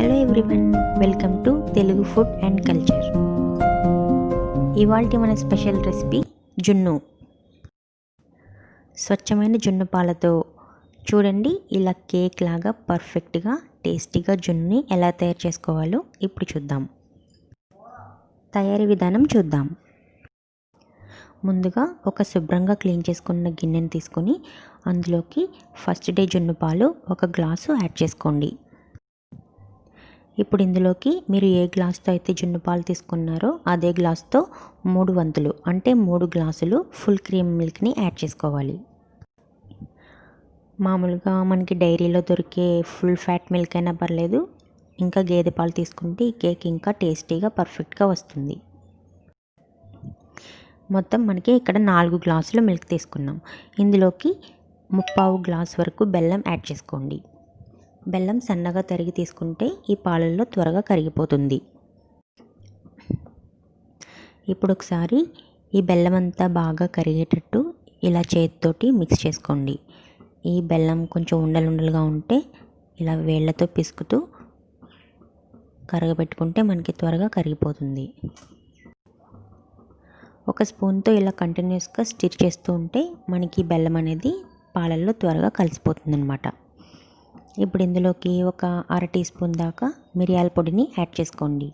Hello everyone, welcome to Telugu food and culture. ఇవాల్టి మన special recipe జున్ను. స్వచ్ఛమైన జున్ను పాలతో చూడండి, ఇలా కేక్ లాగా పర్ఫెక్ట్గా టేస్టీగా జున్నుని ఎలా తయారు చేసుకోవాలో ఇప్పుడు చూద్దాం. తయారీ విధానం చూద్దాం. ముందుగా ఒక శుభ్రంగా క్లీన్ చేసుకున్న గిన్నెని తీసుకొని అందులోకి ఫస్ట్ డే జున్ను పాలు ఒక గ్లాసు యాడ్ చేసుకోండి. ఇప్పుడు ఇందులోకి మీరు ఏ గ్లాస్తో అయితే జున్ను పాలు తీసుకున్నారో అదే గ్లాస్తో 3 వంతులు అంటే 3 గ్లాసులు ఫుల్ క్రీమ్ మిల్క్ని యాడ్ చేసుకోవాలి. మామూలుగా మనకి డైరీలో దొరికే ఫుల్ ఫ్యాట్ మిల్క్ అయినా పర్లేదు, ఇంకా గేదె పాలు తీసుకుంటే ఈ కేక్ ఇంకా టేస్టీగా పర్ఫెక్ట్గా వస్తుంది. మొత్తం మనకి ఇక్కడ 4 గ్లాసులు మిల్క్ తీసుకున్నాం. ఇందులోకి 3/4 గ్లాస్ వరకు బెల్లం యాడ్ చేసుకోండి. బెల్లం సన్నగా తరిగి తీసుకుంటే ఈ పాలల్లో త్వరగా కరిగిపోతుంది. ఇప్పుడు ఒకసారి ఈ బెల్లం అంతా బాగా కరిగేటట్టు ఇలా చేతితోటి మిక్స్ చేసుకోండి. ఈ బెల్లం కొంచెం ఉండలుగా ఉంటే ఇలా వేళ్ళతో పిసుకుతూ కరగబెట్టుకుంటే మనకి త్వరగా కరిగిపోతుంది. ఒక స్పూన్తో ఇలా కంటిన్యూస్గా స్టిర్ చేస్తూ ఉంటే మనకి బెల్లం అనేది పాలల్లో త్వరగా కలిసిపోతుంది అన్నమాట. ఇప్పుడు ఇందులోకి ఒక 1/2 టీ స్పూన్ దాకా మిరియాల పొడిని యాడ్ చేసుకోండి.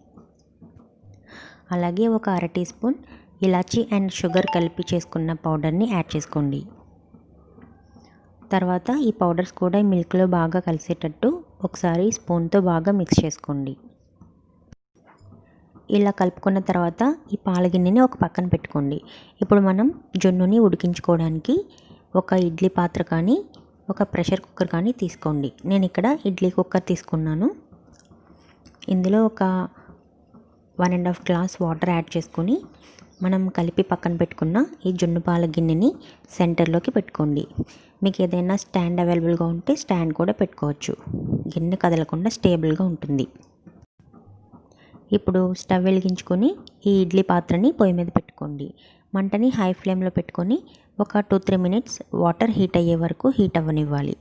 అలాగే ఒక 1/2 టీ స్పూన్ ఇలాచీ అండ్ షుగర్ కలిపి చేసుకున్న పౌడర్ని యాడ్ చేసుకోండి. తర్వాత ఈ పౌడర్స్ కూడా ఈ మిల్క్లో బాగా కలిసేటట్టు ఒకసారి స్పూన్తో బాగా మిక్స్ చేసుకోండి. ఇలా కలుపుకున్న తర్వాత ఈ పాల గిన్నెని ఒక పక్కన పెట్టుకోండి. ఇప్పుడు మనం జున్నుని ఉడికించుకోవడానికి ఒక ఇడ్లీ పాత్ర కానీ ఒక ప్రెషర్ కుక్కర్ కానీ తీసుకోండి. నేను ఇక్కడ ఇడ్లీ కుక్కర్ తీసుకున్నాను. ఇందులో ఒక 1.5 గ్లాస్ వాటర్ యాడ్ చేసుకొని మనం కలిపి పక్కన పెట్టుకున్న ఈ జున్ను పాల గిన్నెని సెంటర్లోకి పెట్టుకోండి. మీకు ఏదైనా స్టాండ్ అవైలబుల్గా ఉంటే స్టాండ్ కూడా పెట్టుకోవచ్చు. గిన్నె కదలకుండా స్టేబుల్గా ఉంటుంది. ఇప్పుడు స్టవ్ వెలిగించుకొని ఈ ఇడ్లీ పాత్రని పొయ్యి మీద పెట్టుకోండి. మంటని హై ఫ్లేమ్లో పెట్టుకొని ఒక 2-3 మినిట్స్ వాటర్ హీట్ అయ్యే వరకు హీట్ అవ్వనివ్వాలి.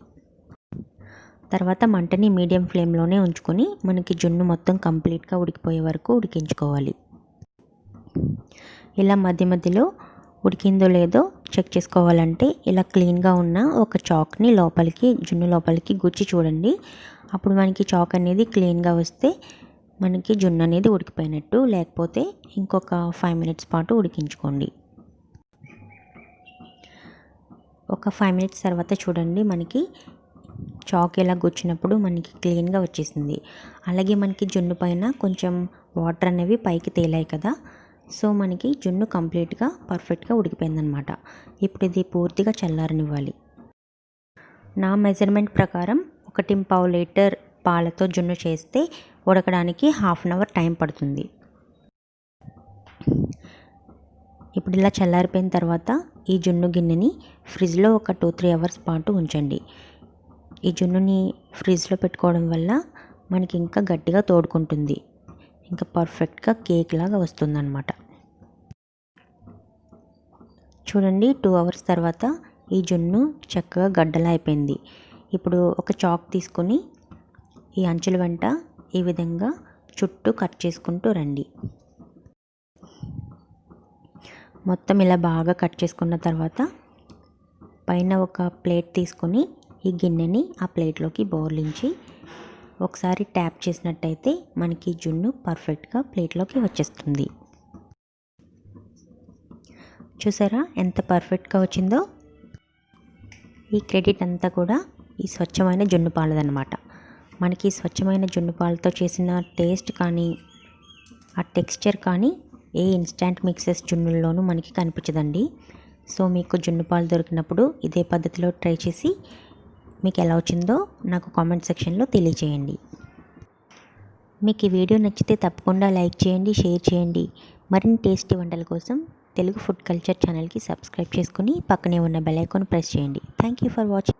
తర్వాత మంటని మీడియం ఫ్లేమ్లోనే ఉంచుకొని మనకి జున్ను మొత్తం కంప్లీట్గా ఉడికిపోయే వరకు ఉడికించుకోవాలి. ఇలా మధ్య మధ్యలో ఉడికిందో లేదో చెక్ చేసుకోవాలంటే ఇలా క్లీన్గా ఉన్న ఒక చాక్ని జున్ను లోపలికి గుచ్చి చూడండి. అప్పుడు మనకి చాక్ అనేది క్లీన్గా వస్తే మనకి జున్ను అనేది ఉడికిపోయినట్టు. లేకపోతే ఇంకొక 5 మినిట్స్ పాటు ఉడికించుకోండి. ఒక 5 మినిట్స్ తర్వాత చూడండి, మనకి చాక్ ఇలా గుచ్చినప్పుడు మనకి క్లీన్గా వచ్చేసింది. అలాగే మనకి జున్ను పైన కొంచెం వాటర్ అనేవి పైకి తేలాయి కదా, సో మనకి జున్ను కంప్లీట్గా పర్ఫెక్ట్గా ఉడికిపోయిందనమాట. ఇప్పుడు ఇది పూర్తిగా చల్లారనివ్వాలి. నా మెజర్మెంట్ ప్రకారం 1.5 లీటర్ పాలతో జున్ను చేస్తే ఉడకడానికి 1/2 అవర్ టైం పడుతుంది. ఇప్పుడు ఇలా చల్లారిపోయిన తర్వాత ఈ జున్ను గిన్నెని ఫ్రిడ్జ్లో ఒక 2-3 అవర్స్ పాటు ఉంచండి. ఈ జున్నుని ఫ్రిడ్జ్లో పెట్టుకోవడం వల్ల మనకి ఇంకా గట్టిగా తోడుకుంటుంది, ఇంకా పర్ఫెక్ట్గా కేక్ లాగా వస్తుందన్నమాట. చూడండి, 2 అవర్స్ తర్వాత ఈ జున్ను చక్కగా గడ్డలా అయిపోయింది. ఇప్పుడు ఒక చాక్ తీసుకొని ఈ అంచుల వెంట ఈ విధంగా చుట్టూ కట్ చేసుకుంటూ రండి. మొత్తం ఇలా బాగా కట్ చేసుకున్న తర్వాత పైన ఒక ప్లేట్ తీసుకొని ఈ గిన్నెని ఆ ప్లేట్లోకి బోర్లించి ఒకసారి ట్యాప్ చేసినట్టయితే మనకి జున్ను పర్ఫెక్ట్గా ప్లేట్లోకి వచ్చేస్తుంది. చూసారా ఎంత పర్ఫెక్ట్గా వచ్చిందో? ఈ క్రెడిట్ అంతా కూడా ఈ స్వచ్ఛమైన జున్ను పాలదన్నమాట. మనకి స్వచ్ఛమైన జున్ను పాలతో చేసిన టేస్ట్ కానీ ఆ టెక్స్చర్ కానీ ఏ ఇన్స్టంట్ మిక్సెస్ జున్నుల్లోనూ మనకి కనిపించదండి. సో మీకు జున్ను పాలు దొరికినప్పుడు ఇదే పద్ధతిలో ట్రై చేసి మీకు ఎలా వచ్చిందో నాకు కామెంట్ సెక్షన్లో తెలియచేయండి. మీకు ఈ వీడియో నచ్చితే తప్పకుండా లైక్ చేయండి, షేర్ చేయండి. మరిన్ని టేస్టీ వంటల కోసం తెలుగు ఫుడ్ కల్చర్ ఛానల్కి సబ్స్క్రైబ్ చేసుకుని పక్కనే ఉన్న బెల్ ఐకాన్ ప్రెస్ చేయండి. Thank you for watching.